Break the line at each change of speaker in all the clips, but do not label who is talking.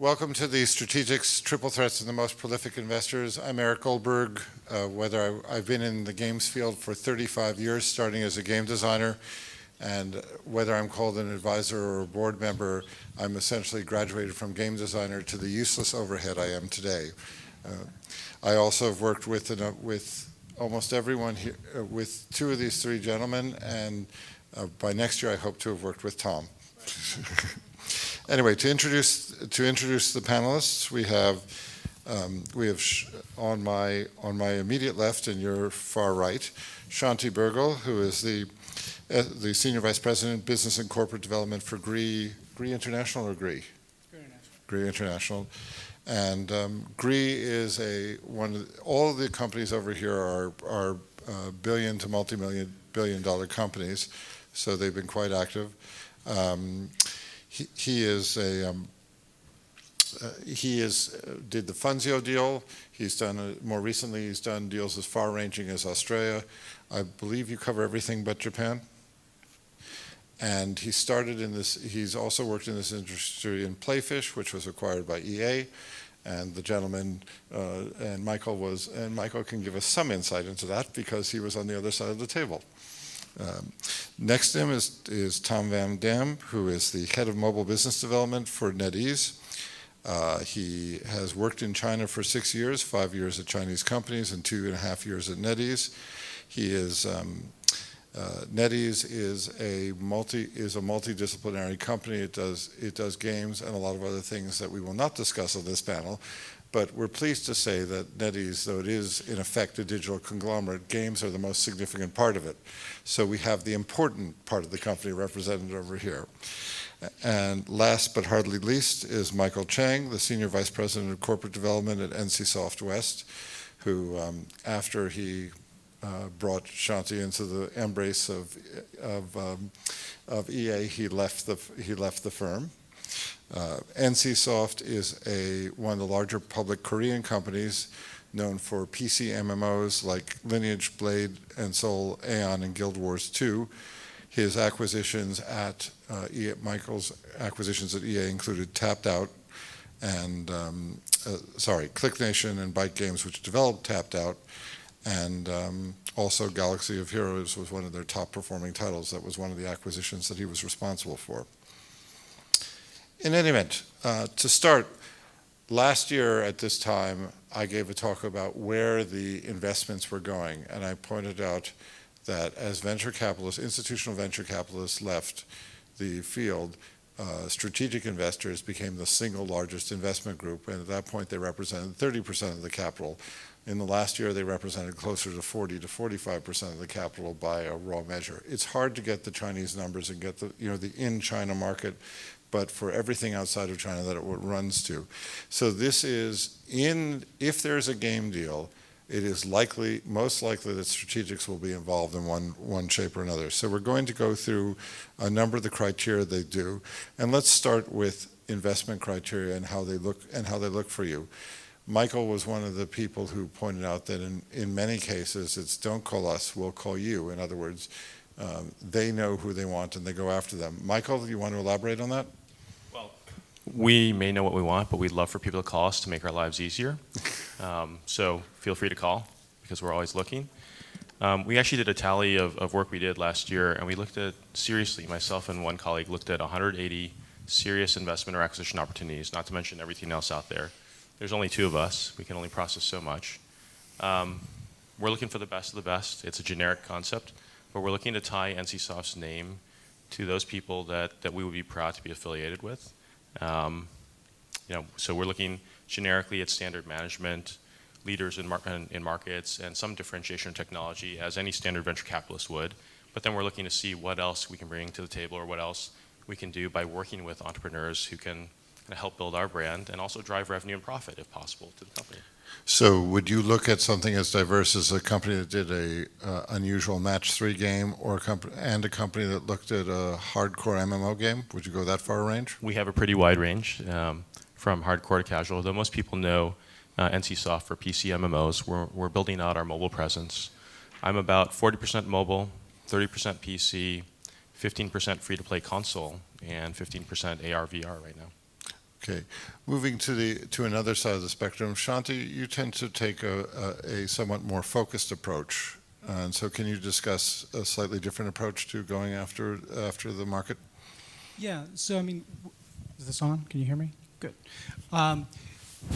Welcome to the Strategics Triple Threats and the Most Prolific Investors. I'm Eric Goldberg. I've been in the games field for 35 years, starting as a game designer, and whether I'm called an advisor or a board member, I'm essentially graduated from game designer to the useless overhead I am today. I also have worked with almost everyone here, with two of these three gentlemen, and by next year I hope to have worked with Tom. Anyway, to introduce the panelists, we have on my immediate left and your far right, Shanti Burgal, who is the Senior Vice President, Business and Corporate Development for GRI International or GRI? GRI International. And GRI is all of the companies over here are billion to multi-million billion dollar companies, so they've been quite active. He did the Funzio deal. He's done more recently. He's done deals as far-ranging as Australia. I believe you cover everything but Japan. And he started in this. He's also worked in this industry in Playfish, which was acquired by EA. And the gentleman and Michael can give us some insight into that because he was on the other side of the table. Next to him is Tom Van Dam, who is the head of mobile business development for NetEase. He has worked in China for 6 years, 5 years at Chinese companies and 2.5 years at NetEase. NetEase is a multidisciplinary company. It does games and a lot of other things that we will not discuss on this panel. But we're pleased to say that NetEase, though it is in effect a digital conglomerate, games are the most significant part of it. So we have the important part of the company represented over here. And last but hardly least is Michael Chang, the Senior Vice President of Corporate Development at NCSoft West, who after he brought Shanti into the embrace of EA, he left the firm. NCSoft is one of the larger public Korean companies known for PC MMOs like Lineage, Blade and Soul, Aeon, and Guild Wars 2. His acquisitions at Michael's acquisitions at EA included Tapped Out and ClickNation and Byte Games, which developed Tapped Out, and also Galaxy of Heroes was one of their top performing titles. That was one of the acquisitions that he was responsible for. In any event, to start, last year at this time, I gave a talk about where the investments were going, and I pointed out that as institutional venture capitalists left the field, strategic investors became the single largest investment group, and at that point they represented 30% of the capital. In the last year, they represented closer to 40 to 45% of the capital by a raw measure. It's hard to get the Chinese numbers and get the in-China market, but for everything outside of China that it runs to. So this is if there's a game deal, it is most likely that strategics will be involved in one shape or another. So we're going to go through a number of the criteria they do, and let's start with investment criteria and how they look for you. Michael was one of the people who pointed out that in many cases it's don't call us, we'll call you. In other words, they know who they want and they go after them. Michael, do you want to elaborate on that?
Well, we may know what we want, but we'd love for people to call us to make our lives easier. So feel free to call because we're always looking. We actually did a tally of work we did last year, and we looked at, seriously, myself and one colleague looked at 180 serious investment or acquisition opportunities, not to mention everything else out there. There's only 2 of us. We can only process so much. We're looking for the best of the best. It's a generic concept, but we're looking to tie NCSoft's name to those people that we would be proud to be affiliated with. So we're looking generically at standard management, leaders in markets, and some differentiation in technology, as any standard venture capitalist would. But then we're looking to see what else we can bring to the table or what else we can do by working with entrepreneurs who can help build our brand and also drive revenue and profit, if possible, to the company.
So would you look at something as diverse as a company that did a unusual match 3 game or a company that looked at a hardcore MMO game? Would you go that far range?
We have a pretty wide range from hardcore to casual, though most people know NCSoft for PC MMOs. We're building out our mobile presence. I'm about 40% mobile, 30% PC, 15% free-to-play console, and 15% AR/VR right now.
Okay, moving to another side of the spectrum, Shanti, you tend to take a somewhat more focused approach, and so can you discuss a slightly different approach to going after the market?
Yeah, so I mean, is this on? Can you hear me? Good.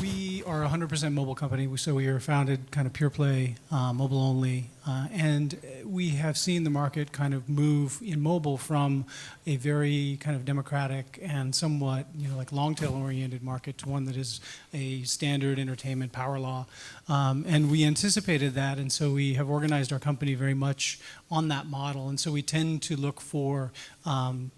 We are a 100% mobile company, so we are founded kind of pure play, mobile only, and we have seen the market kind of move in mobile from a very kind of democratic and somewhat, like long tail oriented market to one that is a standard entertainment power law. And we anticipated that, and so we have organized our company very much on that model. And so we tend to look for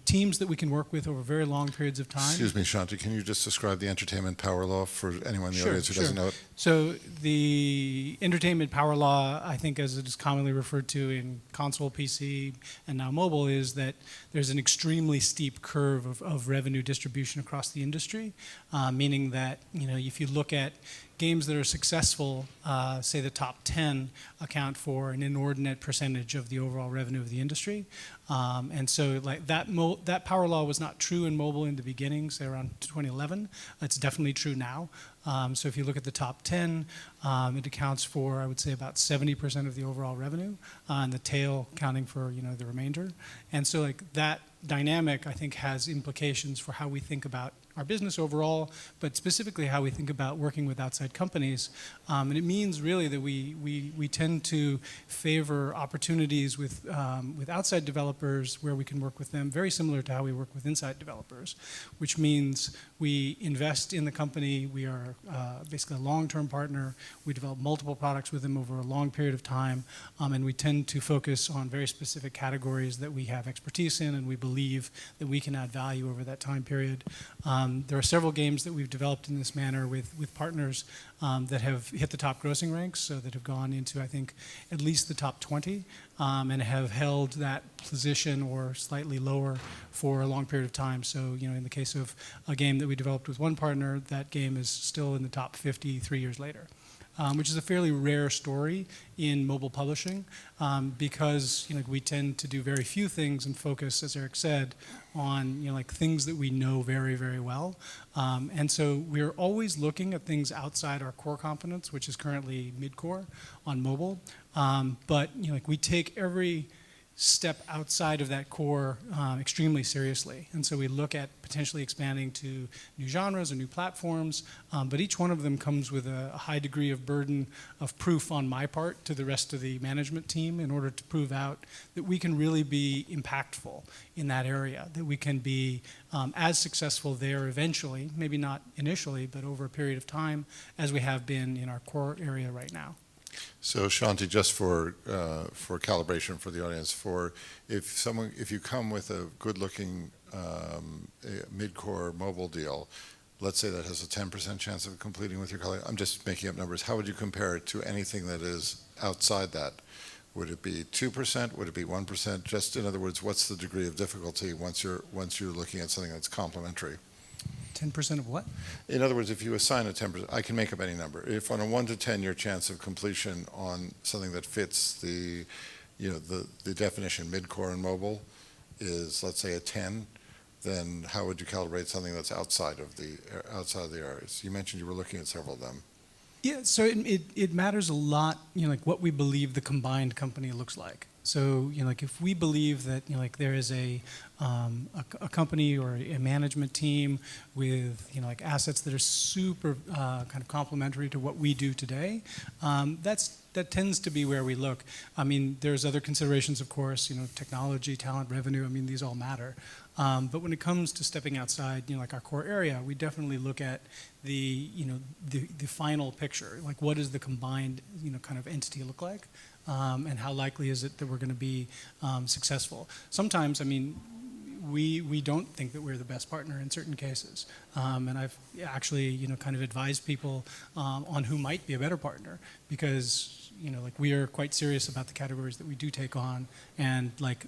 teams that we can work with over very long periods of time.
Excuse me, Shanti, can you just describe the entertainment power law for anyone in the audience who doesn't know it?
So the entertainment power law, I think as it is commonly referred to in console, PC, and now mobile, is that there's an extremely steep curve of revenue distribution across the industry, meaning that, if you look at games that are successful, say the top 10 account for an inordinate percentage of the overall revenue of the industry. And so like that power law was not true in mobile in the beginning, say around 2011. It's definitely true now. So if you look at the top 10, it accounts for, I would say, about 70% of the overall revenue, and the tail counting for, the remainder. And so like that dynamic, I think, has implications for how we think about our business overall, but specifically how we think about working with outside companies. And it means really that we tend to favor opportunities with outside developers where we can work with them, very similar to how we work with inside developers, which means we invest in the company. We are basically a long-term partner. We develop multiple products with them over a long period of time, and we tend to focus on very specific categories that we have expertise in and we believe that we can add value over that time period. There are several games that we've developed in this manner with partners that have hit the top grossing ranks, so that have gone into, I think, at least the top 20, and have held that position or slightly lower for a long period of time. So, in the case of a game that we developed with one partner, that game is still in the top 50 3 years later. Which is a fairly rare story in mobile publishing, because we tend to do very few things and focus, as Eric said, on like things that we know very, very well. And so we're always looking at things outside our core competence, which is currently mid-core on mobile. But like we take every step outside of that core extremely seriously. And so we look at potentially expanding to new genres or new platforms, but each one of them comes with a high degree of burden of proof on my part to the rest of the management team in order to prove out that we can really be impactful in that area, that we can be as successful there eventually, maybe not initially, but over a period of time, as we have been in our core area right now.
So Shanti, just for calibration for the audience, if you come with a good-looking mid-core mobile deal, let's say that has a 10% chance of completing with your colleague. I'm just making up numbers. How would you compare it to anything that is outside that? Would it be 2%? Would it be 1%? Just in other words, what's the degree of difficulty once you're looking at something that's complementary?
10% of what?
In other words, if you assign a 10%, I can make up any number. If on a 1 to 10 year chance of completion on something that fits the definition mid-core and mobile is, let's say, a 10, then how would you calibrate something that's outside of the areas? You mentioned you were looking at several of them.
Yeah, so it matters a lot, like what we believe the combined company looks like. So, like if we believe that, like there is a company or a management team with, like assets that are super kind of complementary to what we do today, that tends to be where we look. I mean, there's other considerations, of course, technology, talent, revenue. I mean, these all matter. But when it comes to stepping outside, like our core area, we definitely look at the final picture. Like, what does the combined, kind of entity look like? And how likely is it that we're going to be successful? Sometimes, I mean, we don't think that we're the best partner in certain cases. And I've actually, kind of advised people on who might be a better partner because, like we are quite serious about the categories that we do take on and like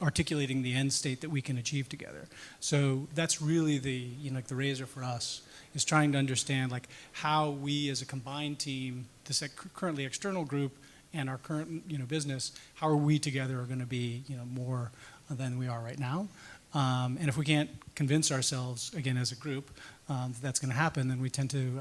articulating the end state that we can achieve together. So that's really the, like the razor for us is trying to understand like how we as a combined team, this currently external group, and our current business, how are we together are going to be more than we are right now. And if we can't convince ourselves, again, as a group, that's going to happen, then we tend to,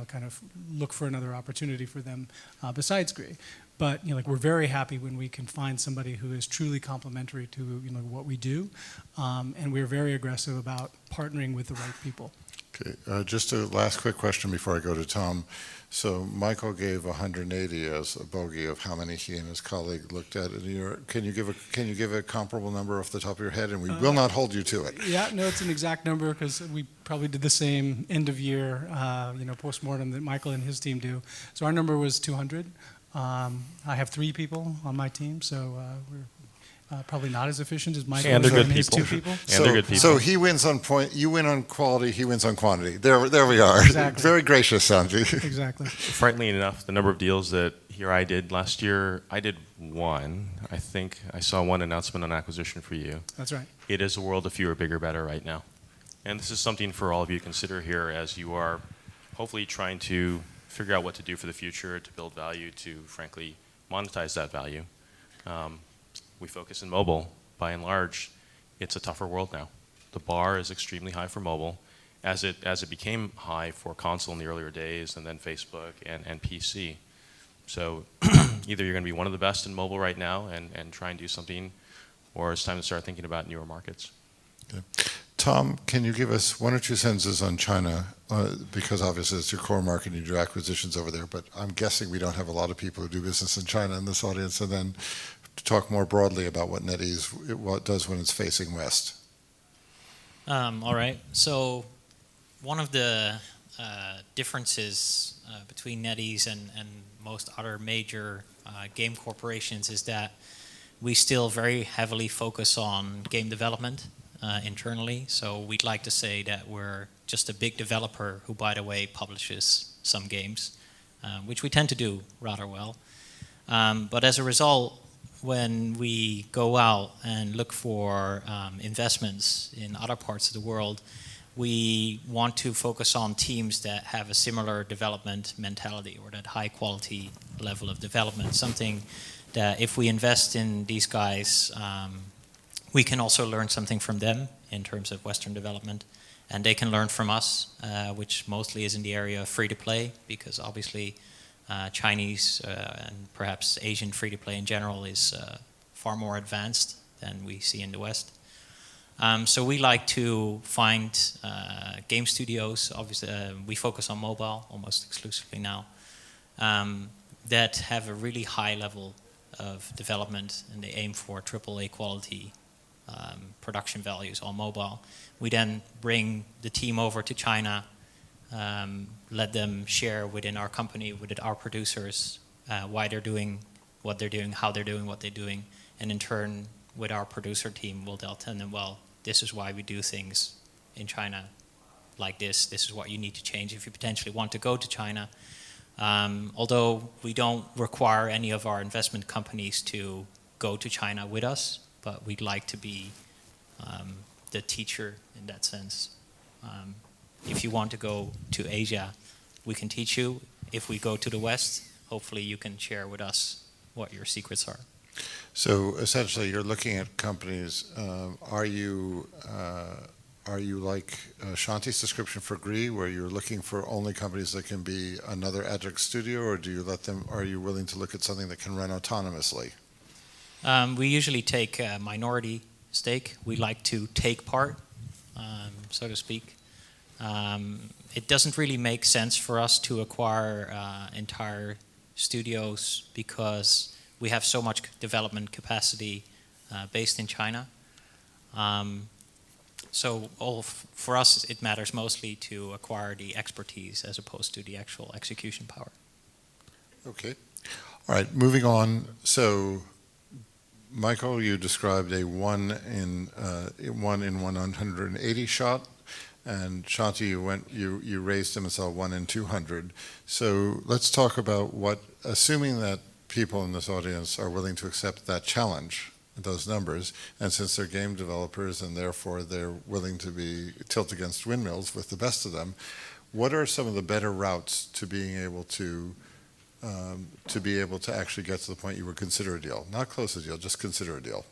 kind of look for another opportunity for them besides GRI. But we're very happy when we can find somebody who is truly complementary to what we do, and we're very aggressive about partnering with the right people.
Okay, just a last quick question before I go to Tom. So Michael gave 180 as a bogey of how many he and his colleague looked at in New York. Can you give a comparable number off the top of your head? And we will not hold you to it.
Yeah, no, it's an exact number because we probably did the same end of year, postmortem that Michael and his team do. So our number was 200. I have 3 people on my team, so we're probably not as efficient as Michael
And they're good
and his
people.
2 people.
And they're good people.
So he wins on point, you win on quality, he wins on quantity. There we are.
Exactly.
Very gracious, Sanji.
Exactly.
Frighteningly enough, the number of deals that I did last year, I did 1. I think I saw 1 announcement on acquisition for you.
That's right.
It is a world of fewer, bigger, better right now. And this is something for all of you to consider here as you are hopefully trying to figure out what to do for the future, to build value, to frankly monetize that value. We focus in mobile. By and large, it's a tougher world now. The bar is extremely high for mobile, as it became high for console in the earlier days, and then Facebook and PC. So either you're going to be one of the best in mobile right now and try and do something, or it's time to start thinking about newer markets.
Okay. Tom, can you give us 1 or 2 sentences on China? Because obviously it's your core market and you do acquisitions over there, but I'm guessing we don't have a lot of people who do business in China in this audience. And then to talk more broadly about what NetEase does when it's facing West.
All right. So one of the differences between NetEase and most other major game corporations is that we still very heavily focus on game development internally. So we'd like to say that we're just a big developer who, by the way, publishes some games, which we tend to do rather well. But as a result, when we go out and look for investments in other parts of the world, we want to focus on teams that have a similar development mentality or that high quality level of development, something that if we invest in these guys, we can also learn something from them in terms of Western development, and they can learn from us, which mostly is in the area of free-to-play, because obviously Chinese and perhaps Asian free-to-play in general is far more advanced than we see in the West. So we like to find game studios, obviously we focus on mobile almost exclusively now, that have a really high level of development, and they aim for AAA quality production values on mobile. We then bring the team over to China, let them share within our company, with our producers, why they're doing what they're doing, how they're doing what they're doing, and in turn, with our producer team, they'll tell them, well, this is why we do things in China like this. This is what you need to change if you potentially want to go to China. Although we don't require any of our investment companies to go to China with us, but we'd like to be the teacher in that sense. If you want to go to Asia, we can teach you. If we go to the West, hopefully you can share with us what your secrets are.
So essentially, you're looking at companies. Are you like Shanti's description for GRI, where you're looking for only companies that can be another Adric studio, or do you let them? Are you willing to look at something that can run autonomously?
We usually take a minority stake. We like to take part, so to speak. It doesn't really make sense for us to acquire entire studios because we have so much development capacity based in China. So for us, it matters mostly to acquire the expertise as opposed to the actual execution power.
Okay. All right, moving on. So, Michael, you described a 1 in 180 shot, and Shanti, you raised him and saw 1 in 200. So let's talk about assuming that people in this audience are willing to accept that challenge, those numbers, and since they're game developers and therefore they're willing to be tilt against windmills with the best of them, what are some of the better routes to being able to actually get to the point you would consider a deal? Not close a deal, just consider a deal.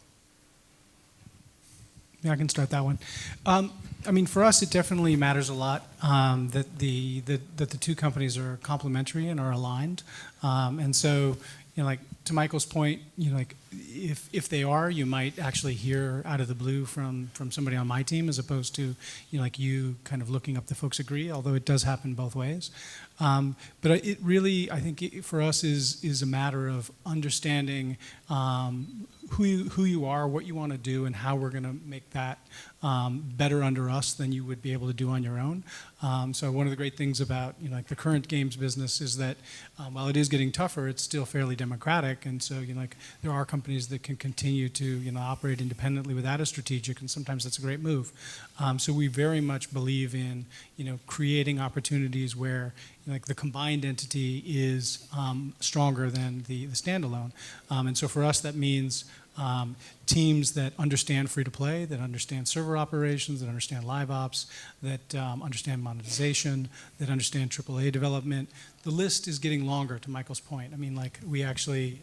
Yeah, I can start that one. I mean, for us, it definitely matters a lot that the two companies are complementary and are aligned. And so, like to Michael's point, like if they are, you might actually hear out of the blue from somebody on my team as opposed to like you kind of looking up the folks agree. Although it does happen both ways. But it really, I think, for us is a matter of understanding who you are, what you want to do, and how we're going to make that better under us than you would be able to do on your own. So one of the great things about like the current games business is that while it is getting tougher, it's still fairly democratic, and so like there are companies that can continue to operate independently without a strategic, and sometimes that's a great move. So we very much believe in creating opportunities where like the combined entity is stronger than the standalone. And so for us, that means teams that understand free-to-play, that understand server operations, that understand live ops, that understand monetization, that understand AAA development. The list is getting longer, to Michael's point. I mean, like we actually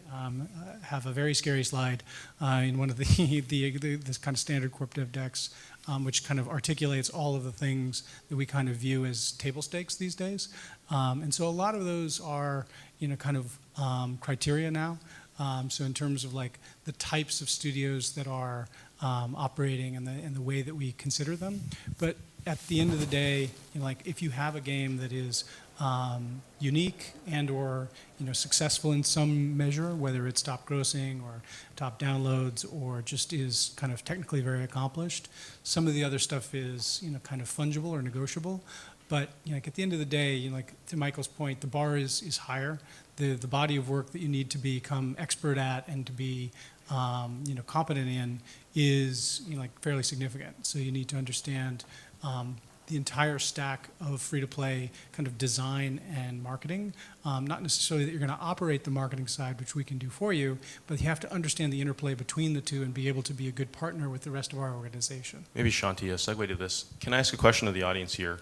have a very scary slide in one of this kind of standard corp dev decks, which kind of articulates all of the things that we kind of view as table stakes these days. And so a lot of those are, kind of criteria now. So in terms of like the types of studios that are operating and the way that we consider them. But at the end of the day, like if you have a game that is unique and or successful in some measure, whether it's top grossing or top downloads or just is kind of technically very accomplished, some of the other stuff is kind of fungible or negotiable. But like at the end of the day, like to Michael's point, the bar is higher. The body of work that you need to become expert at and to be competent in is like fairly significant. So you need to understand the entire stack of free-to-play kind of design and marketing. Not necessarily that you're going to operate the marketing side, which we can do for you, but you have to understand the interplay between the two and be able to be a good partner with the rest of our organization.
Maybe Shanti, a segue to this. Can I ask a question of the audience here?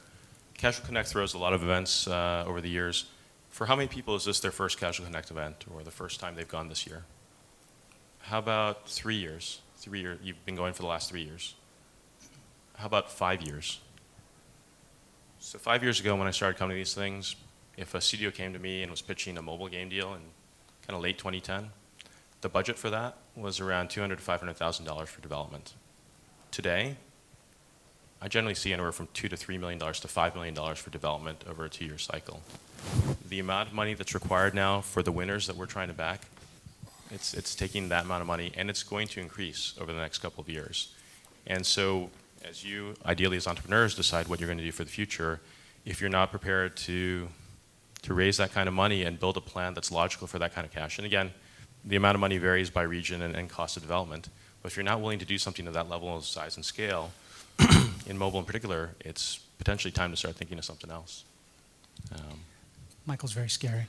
Casual Connect throws a lot of events over the years. For how many people is this their first Casual Connect event or the first time they've gone this year? How about 3 years? 3 years, you've been going for the last 3 years. How about 5 years? So 5 years ago when I started coming to these things, if a studio came to me and was pitching a mobile game deal in kind of late 2010, the budget for that was around $200,000 to $500,000 for development. Today, I generally see anywhere from $2 to $3 million to $5 million for development over a 2-year cycle. The amount of money that's required now for the winners that we're trying to back, it's taking that amount of money, and it's going to increase over the next couple of years. And so as you, ideally as entrepreneurs, decide what you're going to do for the future, if you're not prepared to raise that kind of money and build a plan that's logical for that kind of cash, and again, the amount of money varies by region and cost of development, but if you're not willing to do something of that level of size and scale, in mobile in particular, it's potentially time to start thinking of something else.
Michael's very scary.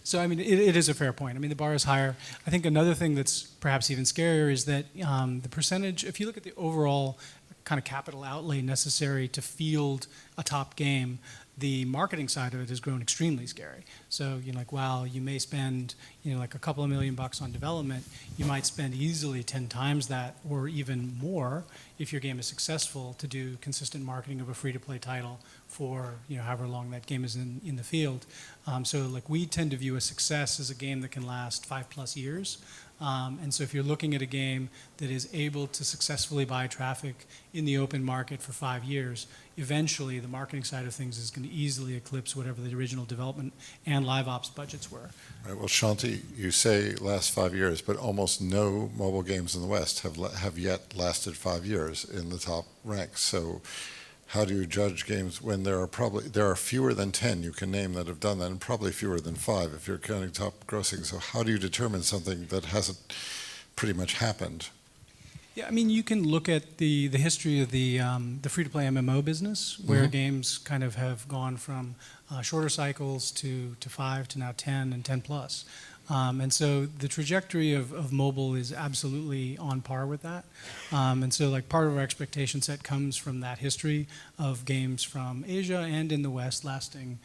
So, I mean, it is a fair point. I mean, the bar is higher. I think another thing that's perhaps even scarier is that the percentage, if you look at the overall kind of capital outlay necessary to field a top game, the marketing side of it has grown extremely scary. So, like while you may spend, like a couple of $1 million on development, you might spend easily 10 times that or even more if your game is successful to do consistent marketing of a free-to-play title for, however long that game is in the field. So, like we tend to view a success as a game that can last 5+ years. And so if you're looking at a game that is able to successfully buy traffic in the open market for 5 years, eventually the marketing side of things is going to easily eclipse whatever the original development and live ops budgets were.
Right, well, Shanti, you say last 5 years, but almost no mobile games in the West have yet lasted 5 years in the top ranks. So how do you judge games when there are fewer than 10 you can name that have done that, and probably fewer than 5 if you're counting top grossing? So how do you determine something that hasn't pretty much happened?
Yeah, I mean, you can look at the history of the free-to-play MMO business, where games kind of have gone from shorter cycles to 5 to now 10 and 10 plus. And so the trajectory of mobile is absolutely on par with that. And so like part of our expectation set comes from that history of games from Asia and in the West lasting,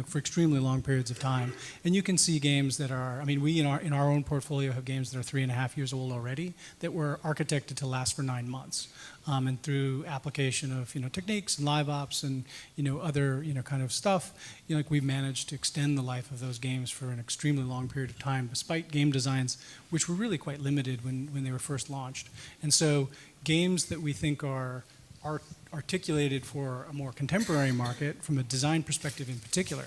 for extremely long periods of time. And you can see games that are, I mean, we in our own portfolio have games that are 3.5 years old already that were architected to last for 9 months. And through application of techniques and live ops and other kind of stuff, like we've managed to extend the life of those games for an extremely long period of time, despite game designs which were really quite limited when they were first launched. And so games that we think are articulated for a more contemporary market, from a design perspective in particular,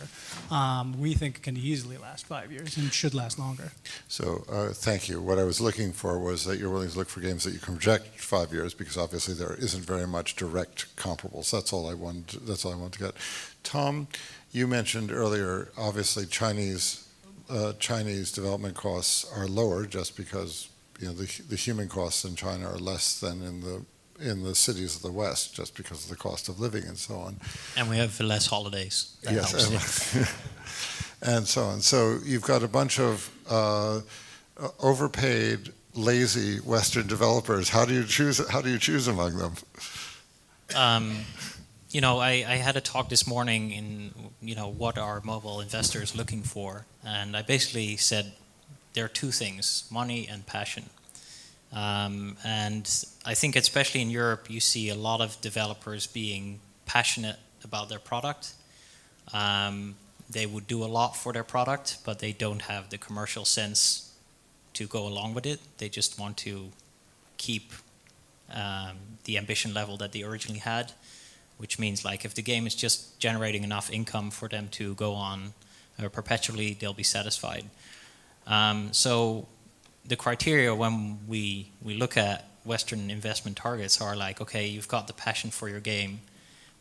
we think can easily last 5 years and should last longer.
So thank you. What I was looking for was that you're willing to look for games that you can project 5 years, because obviously there isn't very much direct comparables. That's all I wanted. That's all I wanted to get. Tom, you mentioned earlier, obviously Chinese development costs are lower just because the human costs in China are less than in the cities of the West, just because of the cost of living and so on.
And we have less holidays. That helps.
And so on. So you've got a bunch of overpaid, lazy Western developers. How do you choose among them?
I had a talk this morning in, what are mobile investors looking for? And I basically said there are two things, money and passion. And I think especially in Europe, you see a lot of developers being passionate about their product. They would do a lot for their product, but they don't have the commercial sense to go along with it. They just want to keep the ambition level that they originally had, which means like if the game is just generating enough income for them to go on perpetually, they'll be satisfied. So the criteria when we look at Western investment targets are like, okay, you've got the passion for your game,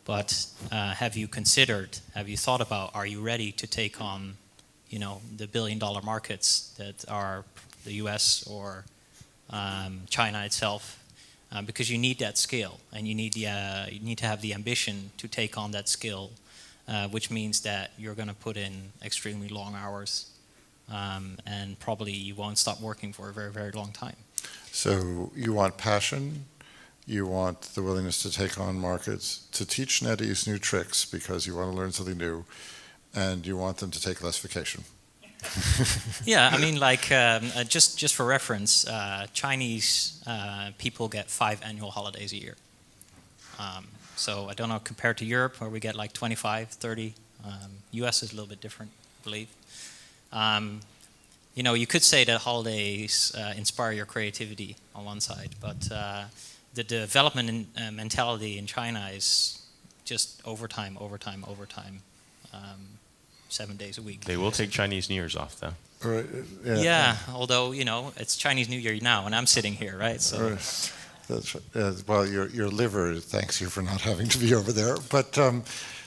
but have you thought about, are you ready to take on, the billion-dollar markets that are the US or China itself? Because you need that scale, and you need to have the ambition to take on that skill, which means that you're going to put in extremely long hours. And probably you won't stop working for a very, very long time.
So you want passion, you want the willingness to take on markets, to teach NetEase new tricks because you want to learn something new, and you want them to take less vacation.
Yeah, I mean, like, just for reference, Chinese people get 5 annual holidays a year. So I don't know, compared to Europe, where we get like 25, 30, US is a little bit different, I believe. You could say that holidays inspire your creativity on one side, but the development mentality in China is just overtime, 7 days a week.
They will take Chinese New Year's off, though.
Right.
Yeah, although, it's Chinese New Year now, and I'm sitting here, right? So.
Right. That's right. Well, your liver thanks you for not having to be over there. But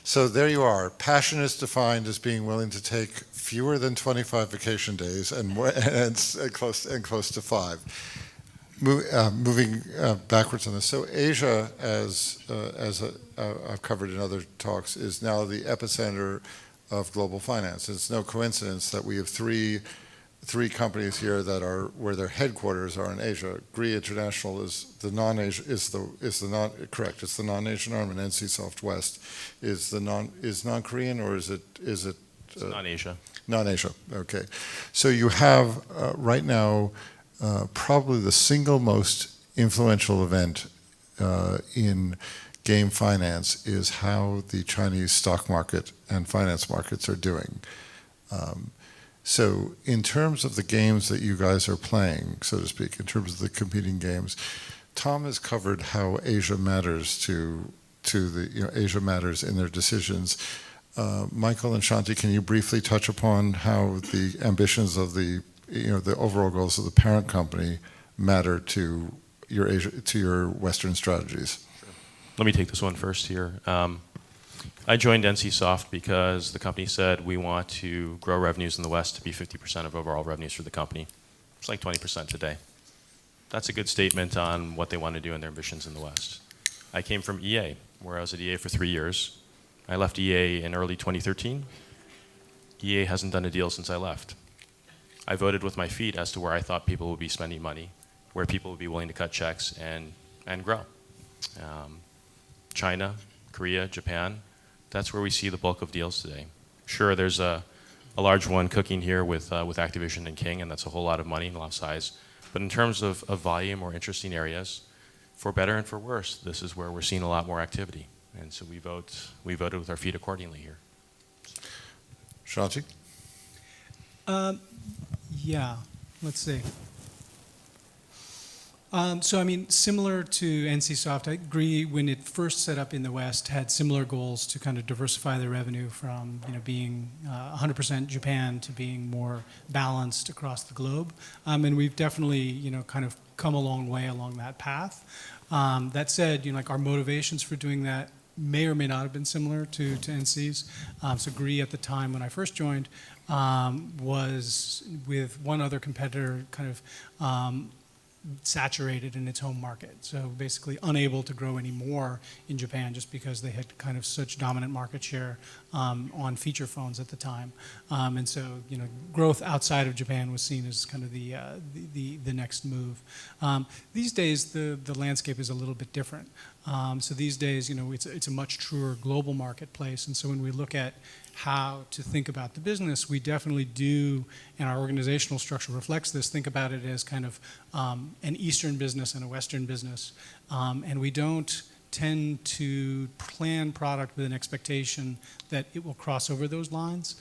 so there you are. Passion is defined as being willing to take fewer than 25 vacation days and close to 5. Moving backwards on this. So Asia, as I've covered in other talks, is now the epicenter of global finance. It's no coincidence that we have three companies here that are where their headquarters are in Asia. GRI International is the non-Asia It's the non-Asian arm, and NCSoft West is non-Korean, or is it?
It's non-Asia.
Non-Asia. Okay. So you have right now probably the single most influential event in game finance is how the Chinese stock market and finance markets are doing. So in terms of the games that you guys are playing, so to speak, in terms of the competing games, Tom has covered how Asia matters to the Asia matters in their decisions. Michael and Shanti, can you briefly touch upon how the ambitions of the overall goals of the parent company matter to your Western strategies?
Sure. Let me take this one first here. I joined NCSoft because the company said we want to grow revenues in the West to be 50% of overall revenues for the company. It's like 20% today. That's a good statement on what they want to do and their ambitions in the West. I came from EA, where I was at EA for 3 years. I left EA in early 2013. EA hasn't done a deal since I left. I voted with my feet as to where I thought people would be spending money, where people would be willing to cut checks and grow. China, Korea, Japan, that's where we see the bulk of deals today. Sure, there's a large one cooking here with Activision and King, and that's a whole lot of money and a lot of size. But in terms of volume or interesting areas, for better and for worse, this is where we're seeing a lot more activity. And so we voted with our feet accordingly here.
Shanti?
Yeah, let's see. So I mean, similar to NCSoft, I agree when it first set up in the West, had similar goals to kind of diversify their revenue from being 100% Japan to being more balanced across the globe. And we've definitely kind of come a long way along that path. That said, like our motivations for doing that may or may not have been similar to NC's. So GRI at the time when I first joined was with one other competitor kind of saturated in its home market. So basically unable to grow any more in Japan just because they had kind of such dominant market share on feature phones at the time. And so, growth outside of Japan was seen as kind of the next move. These days, the landscape is a little bit different. So these days, it's a much truer global marketplace. And so when we look at how to think about the business, we definitely do, and our organizational structure reflects this, think about it as kind of an Eastern business and a Western business. And we don't tend to plan product with an expectation that it will cross over those lines.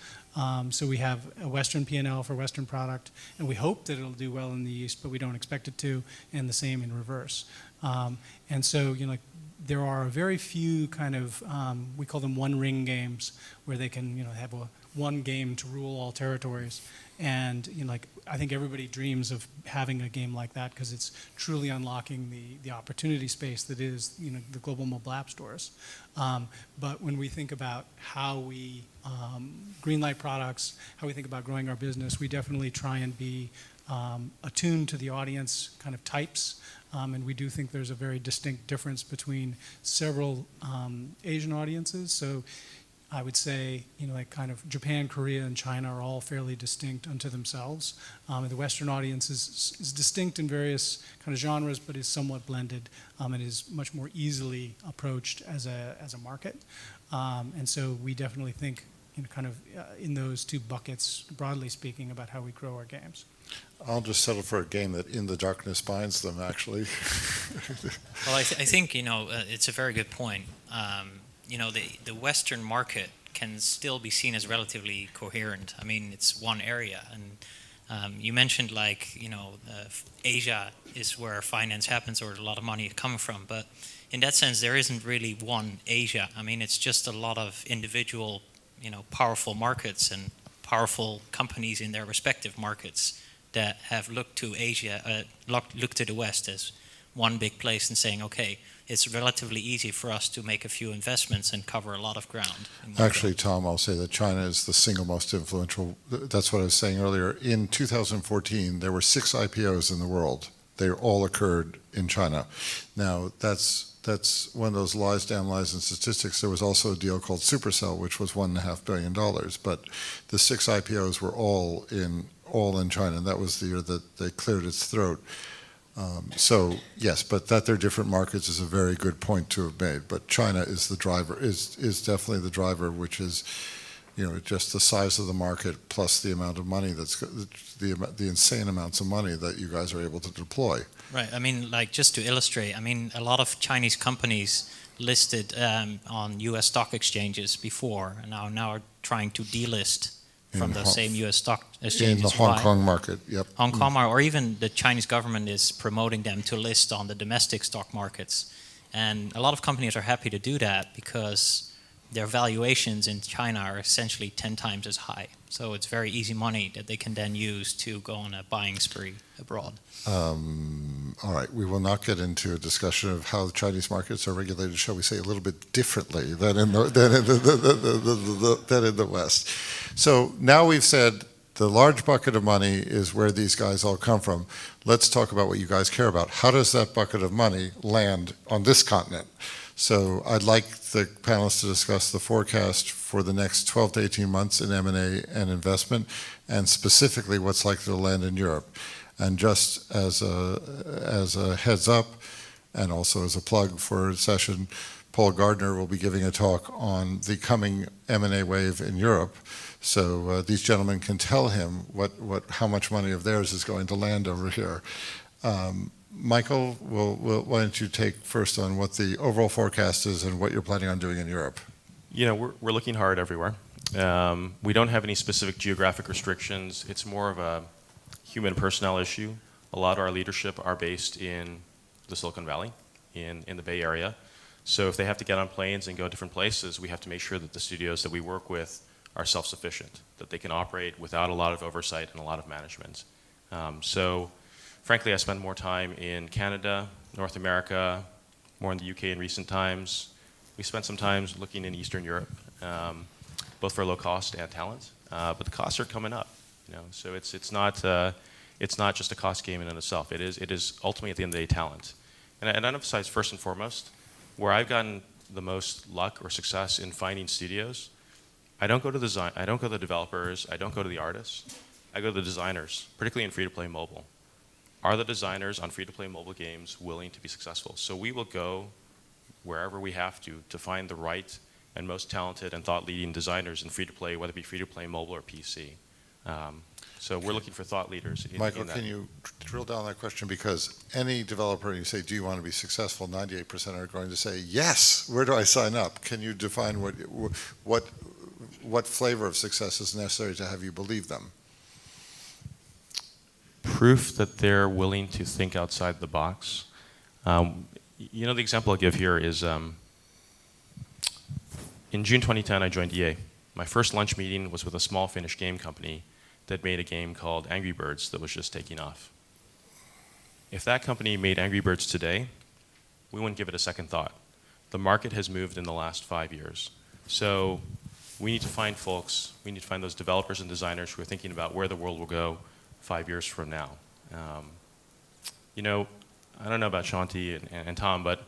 So we have a Western P&L for Western product, and we hope that it'll do well in the East, but we don't expect it to, and the same in reverse. And so, there are very few kind of, we call them one-ring games, where they can, have one game to rule all territories. And, I think everybody dreams of having a game like that because it's truly unlocking the opportunity space that is, the global mobile app stores. But when we think about how we greenlight products, how we think about growing our business, we definitely try and be attuned to the audience kind of types. And we do think there's a very distinct difference between several Asian audiences. So I would say, kind of Japan, Korea, and China are all fairly distinct unto themselves. And the Western audience is distinct in various kind of genres, but is somewhat blended and is much more easily approached as a market. And so we definitely think in those two buckets, broadly speaking, about how we grow our games.
I'll just settle for a game that in the darkness binds them, actually.
Well, I think, it's a very good point. The Western market can still be seen as relatively coherent. I mean, it's one area. And you mentioned, Asia is where finance happens or a lot of money is coming from. But in that sense, there isn't really one Asia. I mean, it's just a lot of individual, powerful markets and powerful companies in their respective markets that have looked to Asia, looked to the West as one big place and saying, okay, it's relatively easy for us to make a few investments and cover a lot of ground.
Actually, Tom, I'll say that China is the single most influential. That's what I was saying earlier. In 2014, there were 6 IPOs in the world. They all occurred in China. Now, that's one of those lies, damn lies, and statistics. There was also a deal called Supercell, which was $1.5 billion. But the 6 IPOs were all in China. And that was the year that they cleared its throat. So yes, but that they're different markets is a very good point to have made. But China is the driver, is definitely the driver, which is, just the size of the market plus the amount of money the insane amounts of money that you guys are able to deploy.
Right. I mean, just to illustrate, a lot of Chinese companies listed on U.S. stock exchanges before, and now are trying to delist from those same U.S. stock exchanges.
In the Hong Kong market, yep.
Hong Kong, or even the Chinese government is promoting them to list on the domestic stock markets. And a lot of companies are happy to do that because their valuations in China are essentially 10 times as high. So it's very easy money that they can then use to go on a buying spree abroad.
All right, we will not get into a discussion of how the Chinese markets are regulated, shall we say, a little bit differently than in the West. So now we've said the large bucket of money is where these guys all come from. Let's talk about what you guys care about. How does that bucket of money land on this continent? So I'd like the panelists to discuss the forecast for the next 12 to 18 months in M&A and investment, and specifically what's likely to land in Europe. And just as a heads up, and also as a plug for a session, Paul Gardner will be giving a talk on the coming M&A wave in Europe. So these gentlemen can tell him how much money of theirs is going to land over here. Michael, why don't you take first on what the overall forecast is and what you're planning on doing in Europe?
You know, we're looking hard everywhere. We don't have any specific geographic restrictions. It's more of a human personnel issue. A lot of our leadership are based in the Silicon Valley, in the Bay Area. So if they have to get on planes and go different places, we have to make sure that the studios that we work with are self-sufficient, that they can operate without a lot of oversight and a lot of management. So frankly, I spend more time in Canada, North America, more in the UK in recent times. We spent some time looking in Eastern Europe, both for low cost and talent, but the costs are coming up. You know, so it's not just a cost game in and of itself. It is ultimately at the end of the day talent. And I'd emphasize first and foremost, where I've gotten the most luck or success in finding studios, I don't go to the developers, I don't go to the artists, I go to the designers, particularly in free-to-play mobile. Are the designers on free-to-play mobile games willing to be successful? So we will go wherever we have to find the right and most talented and thought-leading designers in free-to-play, whether it be free-to-play mobile or PC. So we're looking for thought leaders.
Michael, can you drill down on that question? Because any developer, you say, do you want to be successful? 98% are going to say, yes, where do I sign up? Can you define what flavor of success is necessary to have you believe them?
Proof that they're willing to think outside the box. You know, the example I'll give here is in June 2010, I joined EA. My first lunch meeting was with a small Finnish game company that made a game called Angry Birds that was just taking off. If that company made Angry Birds today, we wouldn't give it a second thought. The market has moved in the last 5 years. So we need to find folks, we need to find those developers and designers who are thinking about where the world will go 5 years from now. You know, I don't know about Shanti and Tom, but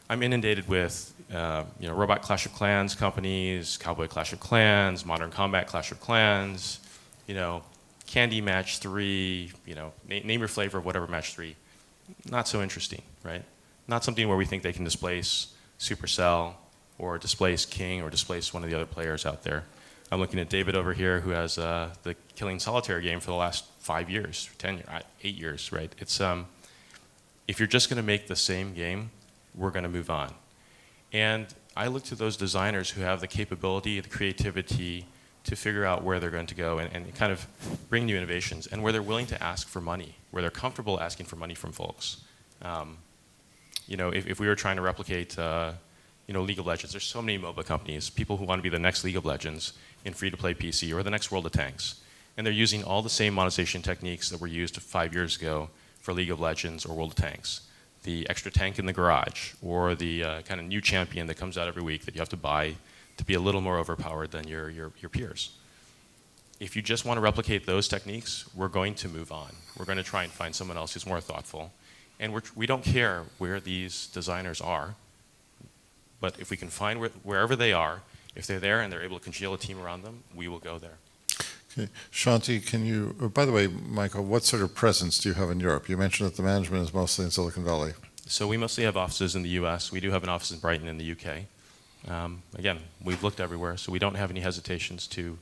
I'm inundated with Robot Clash of Clans companies, Cowboy Clash of Clans, Modern Combat Clash of Clans, Candy Match 3, name your flavor of whatever Match 3. Not so interesting, right? Not something where we think they can displace Supercell or displace King or displace one of the other players out there. I'm looking at David over here who has the Killing Solitaire game for the last 5 years, 10 years, 8 years, right? It's if you're just going to make the same game, we're going to move on. And I look to those designers who have the capability, the creativity to figure out where they're going to go and kind of bring new innovations, and where they're willing to ask for money, where they're comfortable asking for money from folks. If we were trying to replicate League of Legends, there's so many MOBA companies, people who want to be the next League of Legends in free-to-play PC or the next World of Tanks. And they're using all the same monetization techniques that were used 5 years ago for League of Legends or World of Tanks. The extra tank in the garage, or the kind of new champion that comes out every week that you have to buy to be a little more overpowered than your peers. If you just want to replicate those techniques, we're going to move on. We're going to try and find someone else who's more thoughtful. And we don't care where these designers are, but if we can find wherever they are, if they're there and they're able to congeal a team around them, we will go there.
Okay. Shanti, by the way, Michael, what sort of presence do you have in Europe? You mentioned that the management is mostly in Silicon Valley.
So we mostly have offices in the US. We do have an office in Brighton in the UK. Again, we've looked everywhere, so we don't have any hesitations to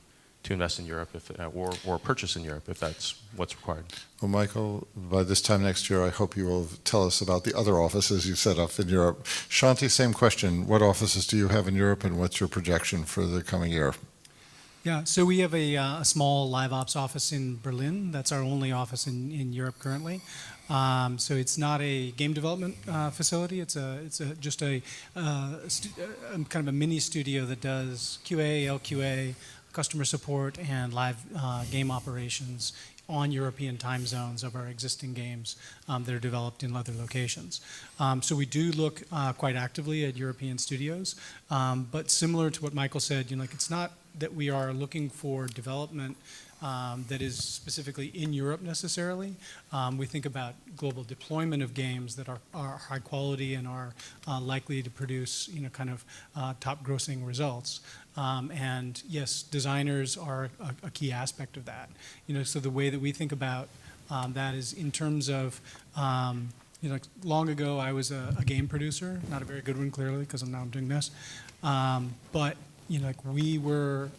invest in Europe or purchase in Europe if that's what's required.
Well, Michael, by this time next year, I hope you will tell us about the other offices you set up in Europe. Shanti, same question. What offices do you have in Europe, and what's your projection for the coming year?
Yeah, so we have a small live ops office in Berlin. That's our only office in Europe currently. So it's not a game development facility. It's just a kind of a mini studio that does QA, LQA, customer support, and live game operations on European time zones of our existing games that are developed in other locations. So we do look quite actively at European studios, but similar to what Michael said, it's not that we are looking for development that is specifically in Europe necessarily. We think about global deployment of games that are high quality and are likely to produce, kind of top grossing results. And yes, designers are a key aspect of that. So the way that we think about that is in terms of, like long ago I was a game producer, not a very good one clearly because I'm doing this. But like we were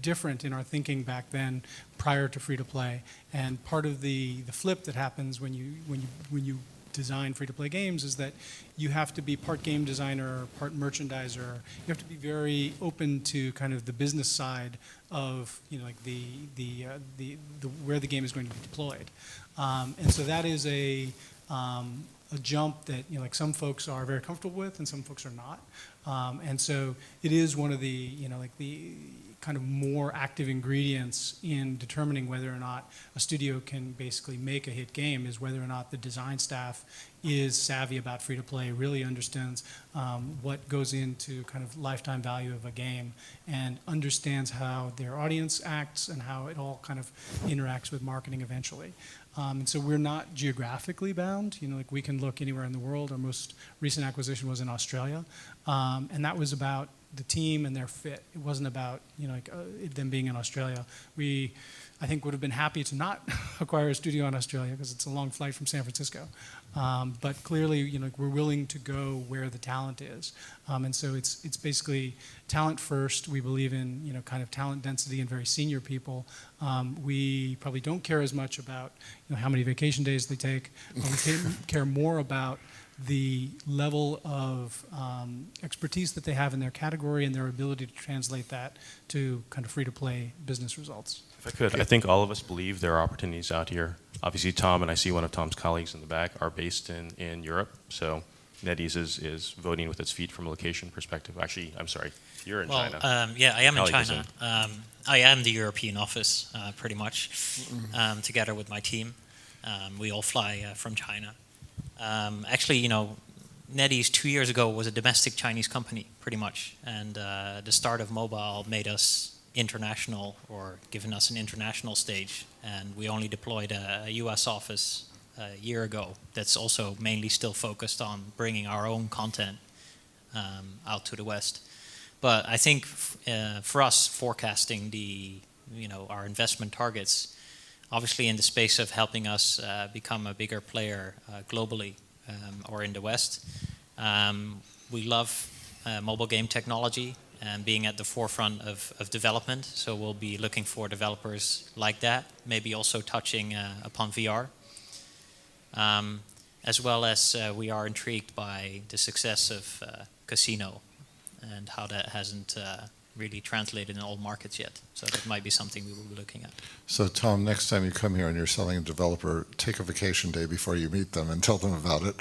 different in our thinking back then prior to free to play. And part of the flip that happens when you design free to play games is that you have to be part game designer, part merchandiser. You have to be very open to kind of the business side of like the where the game is going to be deployed. And so that is a jump that like some folks are very comfortable with and some folks are not. And so it is one of the like the kind of more active ingredients in determining whether or not a studio can basically make a hit game is whether or not the design staff is savvy about free to play, really understands what goes into kind of lifetime value of a game, and understands how their audience acts and how it all kind of interacts with marketing eventually. And so we're not geographically bound. Like we can look anywhere in the world. Our most recent acquisition was in Australia, and that was about the team and their fit. It wasn't about them being in Australia. We, I think, would have been happy to not acquire a studio in Australia because it's a long flight from San Francisco. But clearly, we're willing to go where the talent is, and so it's basically talent first. We believe in kind of talent density and very senior people. We probably don't care as much about how many vacation days they take. We care more about the level of expertise that they have in their category and their ability to translate that to kind of free-to-play business results.
If I could, I think all of us believe there are opportunities out here. Obviously, Tom, and I see one of Tom's colleagues in the back, are based in Europe. So NetEase is voting with its feet from a location perspective. Actually, I'm sorry, you're in China.
Yeah, I am in
Colleague is
China. I am the European office, pretty much, together with my team. We all fly from China. Actually, NetEase 2 years ago was a domestic Chinese company, pretty much. And the start of mobile made us international, or given us an international stage. And we only deployed a US office a year ago that's also mainly still focused on bringing our own content out to the West. But I think for us, forecasting our investment targets, obviously in the space of helping us become a bigger player globally or in the West. We love mobile game technology and being at the forefront of development. So we'll be looking for developers like that, maybe also touching upon VR. As well as we are intrigued by the success of casino and how that hasn't really translated in all markets yet. So that might be something we will be looking at.
So Tom, next time you come here and you're selling a developer, take a vacation day before you meet them and tell them about it.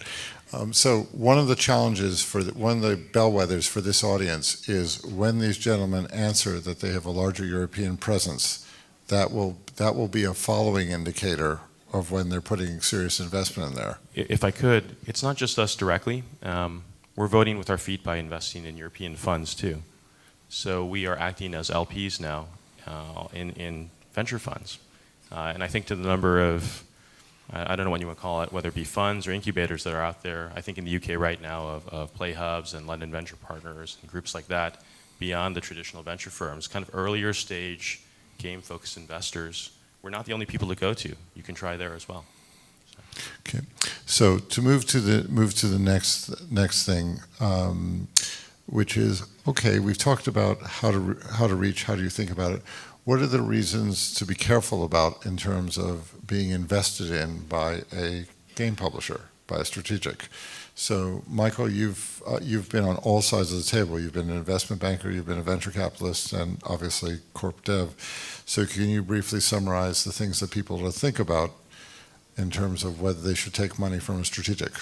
So one of the challenges one of the bellwethers for this audience is when these gentlemen answer that they have a larger European presence, that will be a following indicator of when they're putting serious investment in there.
If I could, it's not just us directly. We're voting with our feet by investing in European funds too. So we are acting as LPs now in venture funds. And I think to the number of, I don't know what you want to call it, whether it be funds or incubators that are out there, I think in the UK right now of Play Hubs and London Venture Partners and groups like that, beyond the traditional venture firms, kind of earlier stage game-focused investors, we're not the only people to go to. You can try there as well.
Okay, so to move to the next thing, which is, okay, we've talked about how to reach, how do you think about it? What are the reasons to be careful about in terms of being invested in by a game publisher, by a strategic? So, Michael, you've been on all sides of the table. You've been an investment banker, you've been a venture capitalist, and obviously corp dev. So can you briefly summarize the things that people ought to think about in terms of whether they should take money from a strategic?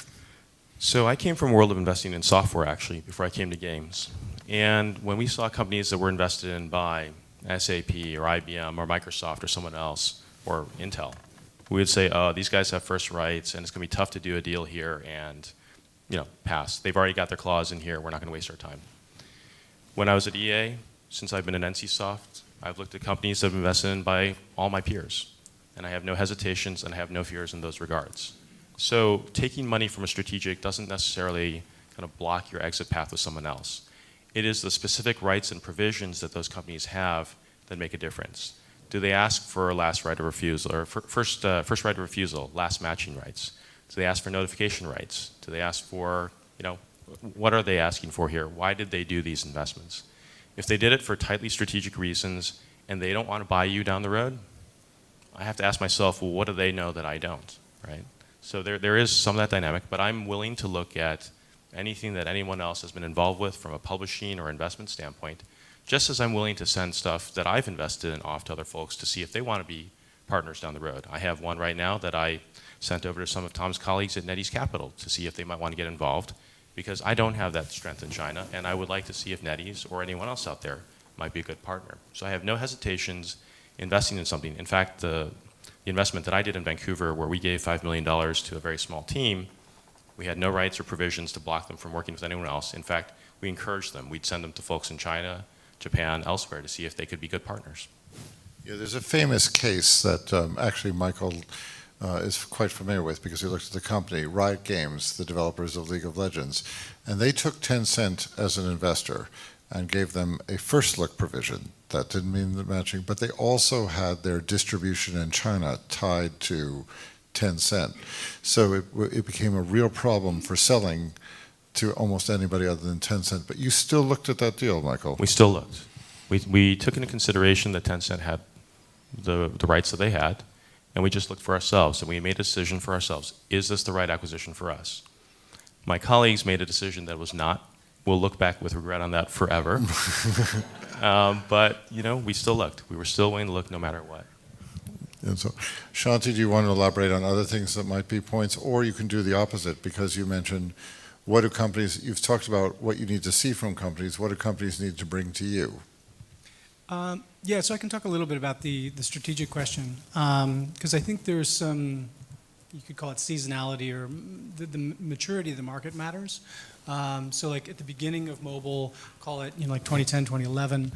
So I came from a world of investing in software, actually, before I came to games. And when we saw companies that were invested in by SAP or IBM or Microsoft or someone else, or Intel, we would say, oh, these guys have first rights, and it's going to be tough to do a deal here, and pass. They've already got their clause in here. We're not going to waste our time. When I was at EA, since I've been at NCSoft, I've looked at companies that have been invested in by all my peers, and I have no hesitations and I have no fears in those regards. So taking money from a strategic doesn't necessarily kind of block your exit path with someone else. It is the specific rights and provisions that those companies have that make a difference. Do they ask for a last right of refusal, or first right of refusal, last matching rights? Do they ask for notification rights? Do they ask for, what are they asking for here? Why did they do these investments? If they did it for tightly strategic reasons and they don't want to buy you down the road, I have to ask myself, well, what do they know that I don't, right? So there is some of that dynamic, but I'm willing to look at anything that anyone else has been involved with from a publishing or investment standpoint, just as I'm willing to send stuff that I've invested in off to other folks to see if they want to be partners down the road. I have one right now that I sent over to some of Tom's colleagues at NetEase Capital to see if they might want to get involved, because I don't have that strength in China, and I would like to see if NetEase or anyone else out there might be a good partner. So I have no hesitations investing in something. In fact, the investment that I did in Vancouver, where we gave $5 million to a very small team, we had no rights or provisions to block them from working with anyone else. In fact, we encouraged them. We'd send them to folks in China, Japan, elsewhere to see if they could be good partners.
Yeah, there's a famous case that actually Michael is quite familiar with because he looked at the company, Riot Games, the developers of League of Legends, and they took Tencent as an investor and gave them a first look provision. That didn't mean the matching, but they also had their distribution in China tied to Tencent. So it became a real problem for selling to almost anybody other than Tencent. But you still looked at that deal, Michael.
We still looked. We took into consideration that Tencent had the rights that they had, and we just looked for ourselves, and we made a decision for ourselves. Is this the right acquisition for us? My colleagues made a decision that was not. We'll look back with regret on that forever. But, we still looked. We were still willing to look no matter what.
And so, Shanti, do you want to elaborate on other things that might be points? Or you can do the opposite, because you mentioned what do companies, you've talked about what you need to see from companies, what do companies need to bring to you?
Yeah, so I can talk a little bit about the strategic question, because I think there's some, you could call it seasonality, or the maturity of the market matters. So like at the beginning of mobile, call it like 2010, 2011,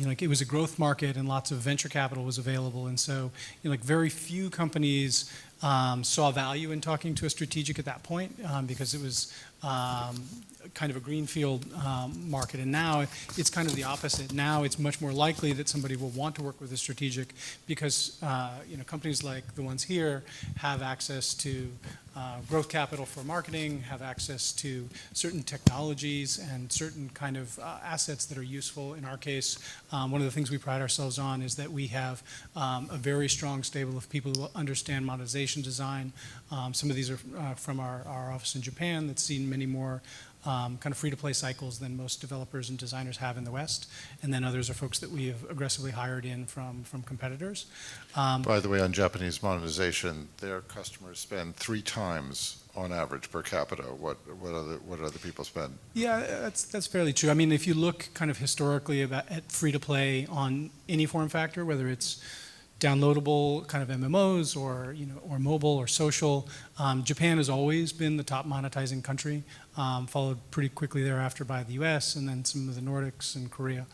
like it was a growth market and lots of venture capital was available, and so like very few companies saw value in talking to a strategic at that point, because it was kind of a greenfield market. And now it's kind of the opposite. Now it's much more likely that somebody will want to work with a strategic because companies like the ones here have access to growth capital for marketing, have access to certain technologies and certain kind of assets that are useful. In our case, one of the things we pride ourselves on is that we have a very strong stable of people who understand monetization design. Some of these are from our office in Japan that's seen many more kind of free-to-play cycles than most developers and designers have in the West. And then others are folks that we have aggressively hired in from competitors.
By the way, on Japanese monetization, their customers spend 3 times on average per capita what other people spend.
Yeah, that's fairly true. I mean, if you look kind of historically at free-to-play on any form factor, whether it's downloadable kind of MMOs or mobile or social, Japan has always been the top monetizing country, followed pretty quickly thereafter by the US and then some of the Nordics and Korea.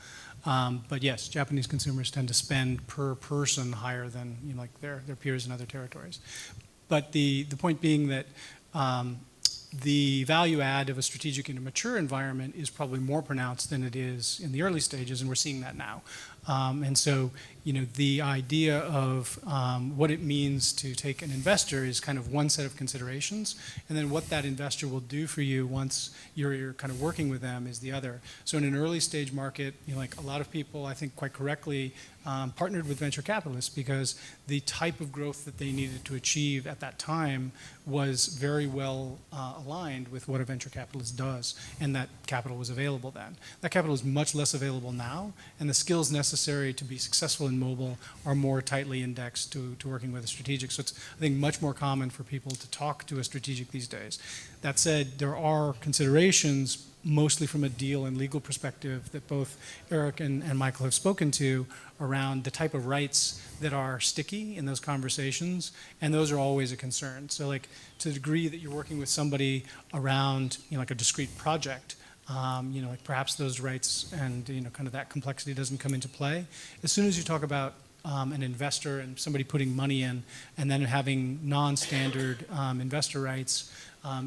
But yes, Japanese consumers tend to spend per person higher than like their peers in other territories. But the point being that the value add of a strategic in a mature environment is probably more pronounced than it is in the early stages, and we're seeing that now. And so, the idea of what it means to take an investor is kind of one set of considerations, and then what that investor will do for you once you're kind of working with them is the other. So in an early stage market, like a lot of people, I think quite correctly, partnered with venture capitalists because the type of growth that they needed to achieve at that time was very well aligned with what a venture capitalist does, and that capital was available then. That capital is much less available now, and the skills necessary to be successful in mobile are more tightly indexed to working with a strategic. So it's, I think, much more common for people to talk to a strategic these days. That said, there are considerations, mostly from a deal and legal perspective, that both Eric and Michael have spoken to around the type of rights that are sticky in those conversations, and those are always a concern. So like to the degree that you're working with somebody around like a discrete project, like perhaps those rights and, kind of that complexity doesn't come into play. As soon as you talk about an investor and somebody putting money in and then having non-standard investor rights,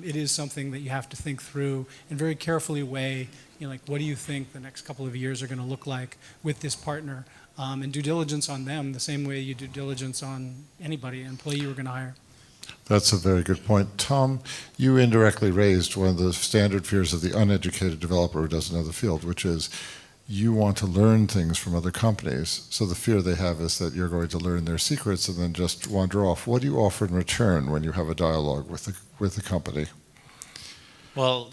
it is something that you have to think through and very carefully weigh, like what do you think the next couple of years are going to look like with this partner, and due diligence on them the same way you do diligence on anybody, employee you were going to hire.
That's a very good point. Tom, you indirectly raised one of the standard fears of the uneducated developer who doesn't know the field, which is you want to learn things from other companies. So the fear they have is that you're going to learn their secrets and then just wander off. What do you offer in return when you have a dialogue with the company?
Well,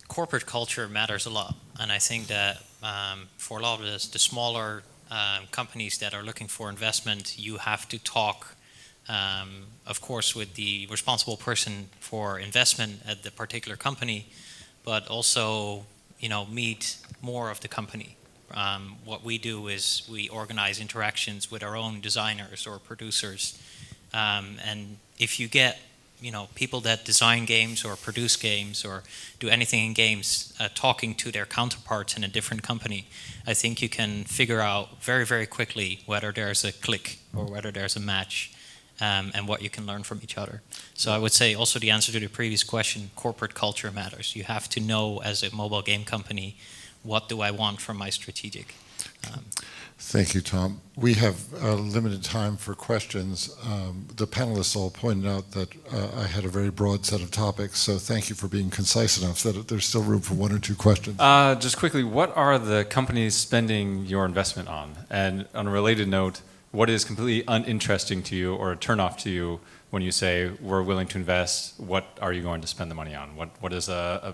corporate culture matters a lot, and I think that for a lot of the smaller companies that are looking for investment, you have to talk, of course, with the responsible person for investment at the particular company, but also, meet more of the company. What we do is we organize interactions with our own designers or producers, and if you get people that design games or produce games or do anything in games talking to their counterparts in a different company, I think you can figure out very, very quickly whether there's a click or whether there's a match, and what you can learn from each other. So I would say also the answer to the previous question, corporate culture matters. You have to know as a mobile game company, what do I want from my strategic?
Thank you, Tom. We have limited time for questions. The panelists all pointed out that I had a very broad set of topics, so thank you for being concise enough that there's still room for one or two questions.
Just quickly, what are the companies spending your investment on? And on a related note, what is completely uninteresting to you or a turnoff to you when you say we're willing to invest? What are you going to spend the money on? What is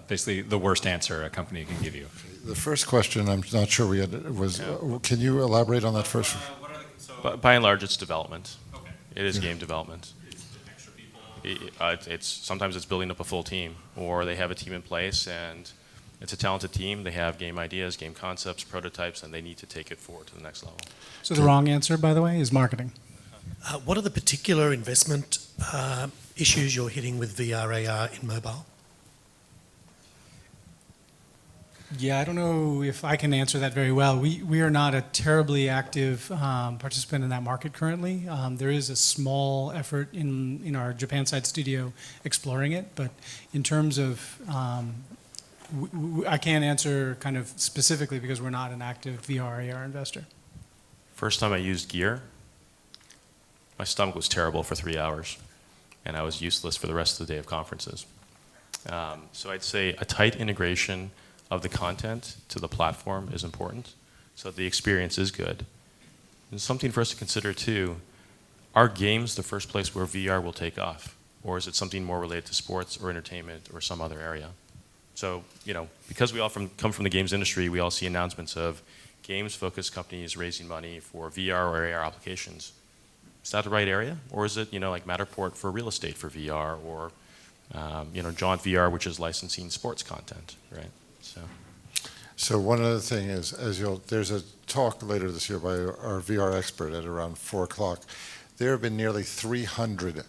basically the worst answer a company can give you?
The first question, I'm not sure we had, was, can you elaborate on that first?
By and large, it's development.
Okay.
It is game development.
It's extra people.
It's sometimes it's building up a full team, or they have a team in place and it's a talented team. They have game ideas, game concepts, prototypes, and they need to take it forward to the next level.
So the wrong answer, by the way, is marketing.
What are the particular investment issues you're hitting with VR/AR in mobile?
Yeah, I don't know if I can answer that very well. We are not a terribly active participant in that market currently. There is a small effort in our Japan side studio exploring it, but in terms of, I can't answer kind of specifically because we're not an active VR/AR investor.
First time I used gear, my stomach was terrible for 3 hours, and I was useless for the rest of the day of conferences. So I'd say a tight integration of the content to the platform is important, so the experience is good. And something for us to consider too, are games the first place where VR will take off? Or is it something more related to sports or entertainment or some other area? So, because we all come from the games industry, we all see announcements of games-focused companies raising money for VR or AR applications. Is that the right area? Or is it, like Matterport for real estate for VR, or, Jaunt VR, which is licensing sports content, right?
So one other thing is, there's a talk later this year by our VR expert at around 4 o'clock. There have been nearly 300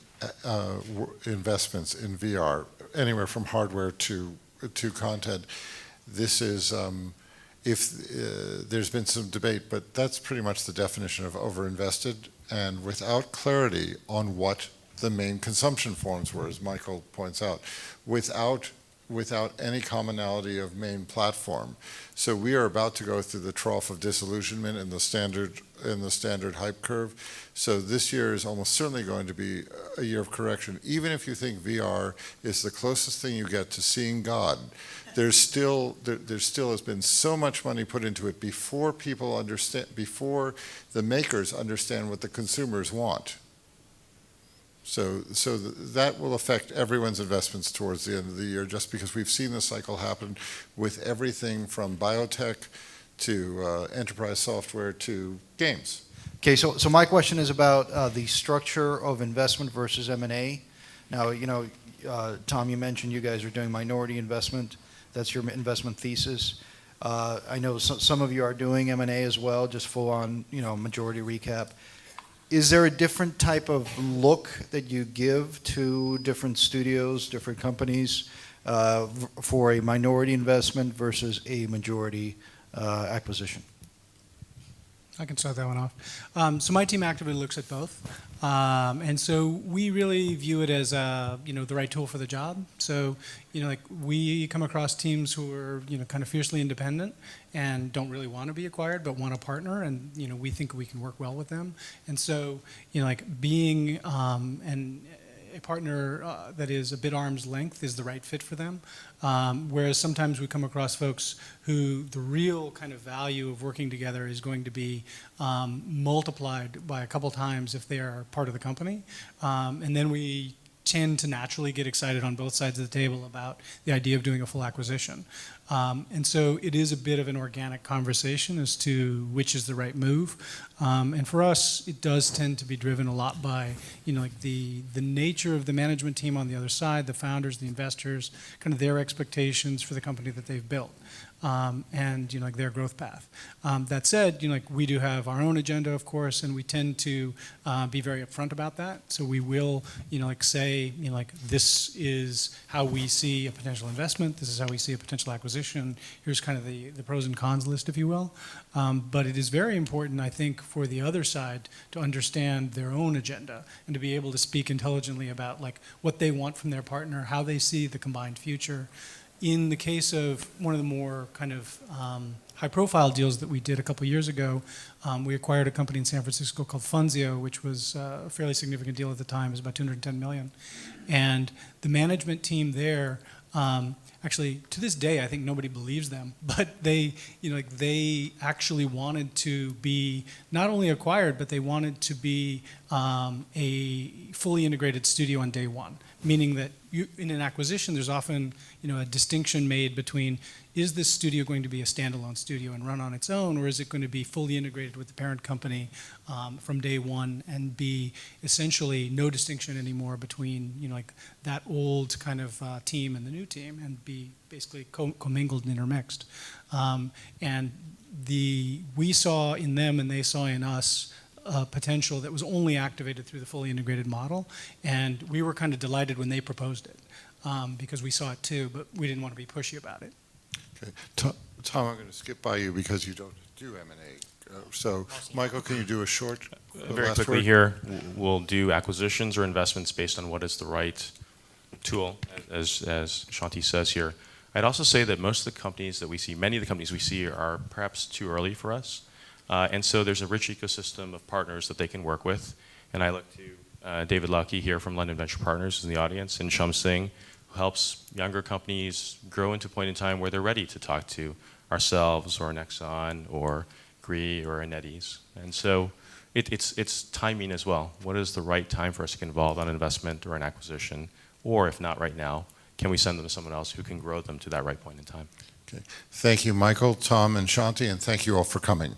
investments in VR, anywhere from hardware to content. This is, there's been some debate, but that's pretty much the definition of overinvested, and without clarity on what the main consumption forms were, as Michael points out, without any commonality of main platform. So we are about to go through the trough of disillusionment in the standard hype curve. So this year is almost certainly going to be a year of correction. Even if you think VR is the closest thing you get to seeing God, there still has been so much money put into it before people understand, before the makers understand what the consumers want. So that will affect everyone's investments towards the end of the year, just because we've seen the cycle happen with everything from biotech to enterprise software to games.
Okay, so my question is about the structure of investment versus M&A. Now, Tom, you mentioned you guys are doing minority investment. That's your investment thesis. I know some of you are doing M&A as well, just full on, majority recap. Is there a different type of look that you give to different studios, different companies? for a minority investment versus a majority acquisition?
I can start that one off. So my team actively looks at both. And so we really view it as, the right tool for the job. So, like we come across teams who are, kind of fiercely independent and don't really want to be acquired, but want a partner. And, we think we can work well with them. And so, like being a partner that is a bit arm's length is the right fit for them. Whereas sometimes we come across folks who the real kind of value of working together is going to be multiplied by a couple times if they are part of the company. And then we tend to naturally get excited on both sides of the table about the idea of doing a full acquisition. And so it is a bit of an organic conversation as to which is the right move. And for us, it does tend to be driven a lot by, like the nature of the management team on the other side, the founders, the investors, kind of their expectations for the company that they've built. And like their growth path. That said, like we do have our own agenda, of course, and we tend to be very upfront about that. So we will, like say, like this is how we see a potential investment. This is how we see a potential acquisition. Here's kind of the pros and cons list, if you will. But it is very important, I think, for the other side to understand their own agenda and to be able to speak intelligently about like what they want from their partner, how they see the combined future. In the case of one of the more kind of high-profile deals that we did a couple years ago, we acquired a company in San Francisco called Funzio, which was a fairly significant deal at the time. It was about $210 million. And the management team there, actually, to this day, I think nobody believes them, but they, they actually wanted to be not only acquired, but they wanted to be a fully integrated studio on day one. Meaning that in an acquisition, there's often a distinction made between is this studio going to be a standalone studio and run on its own, or is it going to be fully integrated with the parent company from day one and be essentially no distinction anymore between like that old kind of team and the new team and be basically commingled and intermixed. And we saw in them and they saw in us potential that was only activated through the fully integrated model. And we were kind of delighted when they proposed it because we saw it too, but we didn't want to be pushy about it.
Okay. Tom, I'm going to skip by you because you don't do M&A. So, Michael, can you do a short
Very
last
quickly
word?
here, we'll do acquisitions or investments based on what is the right tool, as Shanti says here. I'd also say that most of the companies that we see, many of the companies we see are perhaps too early for us. And so there's a rich ecosystem of partners that they can work with. And I look to David Lucky here from London Venture Partners in the audience, and Sham Singh, who helps younger companies grow into a point in time where they're ready to talk to ourselves or an Exxon or Gree or a NetEase. And so it's timing as well. What is the right time for us to get involved on an investment or an acquisition? Or if not right now, can we send them to someone else who can grow them to that right point in time?
Okay. Thank you, Michael, Tom, and Shanti, and thank you all for coming.